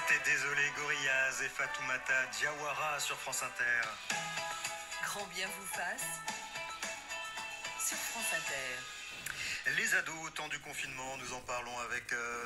C'était Désolé Gorillaz et Fatoumata Diawara sur France Inter. Grand bien vous fasse sur France Inter. Les ados au temps du confinement, nous en parlons avec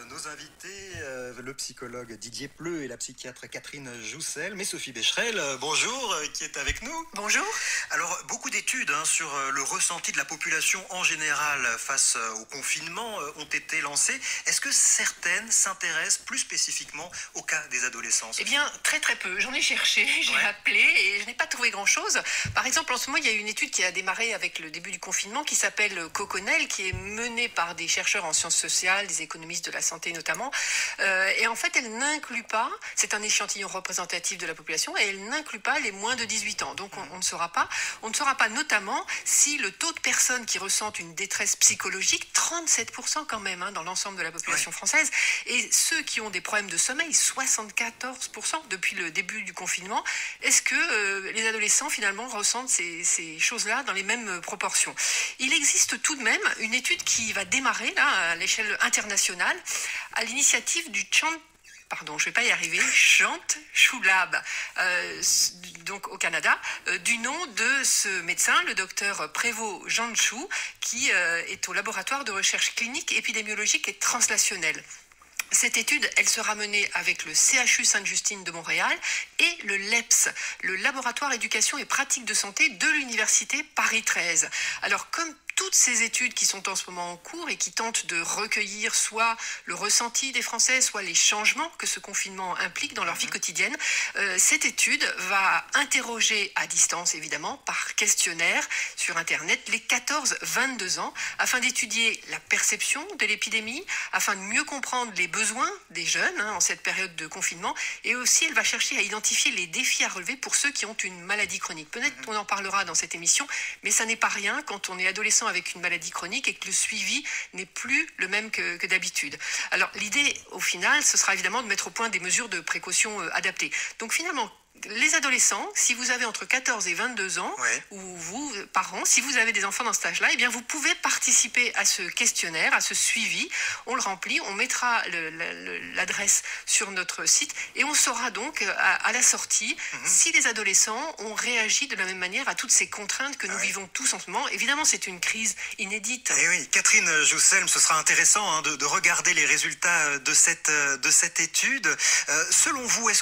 nos invités, le psychologue Didier Pleu et la psychiatre Catherine Joussel, mais Sophie Becherel, bonjour, qui est avec nous. Bonjour. Alors, beaucoup d'études sur le ressenti de la population en général face au confinement ont été lancées. Est-ce que certaines s'intéressent plus spécifiquement au cas des adolescents? Eh bien, très très peu. J'en ai cherché, j'ai appelé et je n'ai pas trouvé grand-chose. Par exemple, en ce moment, il y a une étude qui a démarré avec le début du confinement qui s'appelle Coconel, qui est menée par des chercheurs en sciences sociales, des économistes de la santé notamment. Et en fait, elle n'inclut pas, c'est un échantillon représentatif de la population, et elle n'inclut pas les moins de 18 ans. Donc on ne saura pas. On ne saura pas notamment si le taux de personnes qui ressentent une détresse psychologique, 37% quand même dans l'ensemble de la population française, et ceux qui ont des problèmes de sommeil, 74% depuis le début du confinement. Est-ce que les adolescents finalement ressentent ces choses-là dans les mêmes proportions? Il existe tout de même une étude qui va démarrer là, à l'échelle internationale à l'initiative du Pardon, je ne vais pas y arriver, Chant Choulab, donc au Canada, du nom de ce médecin, le docteur Prévost Janchou, qui est au laboratoire de recherche clinique, épidémiologique et translationnelle. Cette étude, elle sera menée avec le CHU Sainte-Justine de Montréal et le LEPS, le Laboratoire Éducation et Pratique de Santé de l'Université Paris 13. Alors, comme toutes ces études qui sont en ce moment en cours et qui tentent de recueillir soit le ressenti des Français, soit les changements que ce confinement implique dans leur vie quotidienne, cette étude va interroger à distance, évidemment, par questionnaire sur Internet, les 14-22 ans, afin d'étudier la perception de l'épidémie, afin de mieux comprendre les besoins des jeunes en cette période de confinement, et aussi elle va chercher à identifier les défis à relever pour ceux qui ont une maladie chronique. Peut-être qu'on en parlera dans cette émission, mais ça n'est pas rien quand on est adolescent avec une maladie chronique et que le suivi n'est plus le même que d'habitude. Alors l'idée au final, ce sera évidemment de mettre au point des mesures de précaution adaptées. Donc finalement, les adolescents, si vous avez entre 14 et 22 ans, ou vous, parents, si vous avez des enfants dans cet âge-là, eh bien vous pouvez participer à ce questionnaire, à ce suivi. On le remplit, on mettra l'adresse sur notre site et on saura donc à la sortie si les adolescents ont réagi de la même manière à toutes ces contraintes que nous vivons tous en ce moment. Évidemment, c'est une crise inédite. Et oui, Catherine Joussel, ce sera intéressant de regarder les résultats de cette étude. Selon vous, est-ce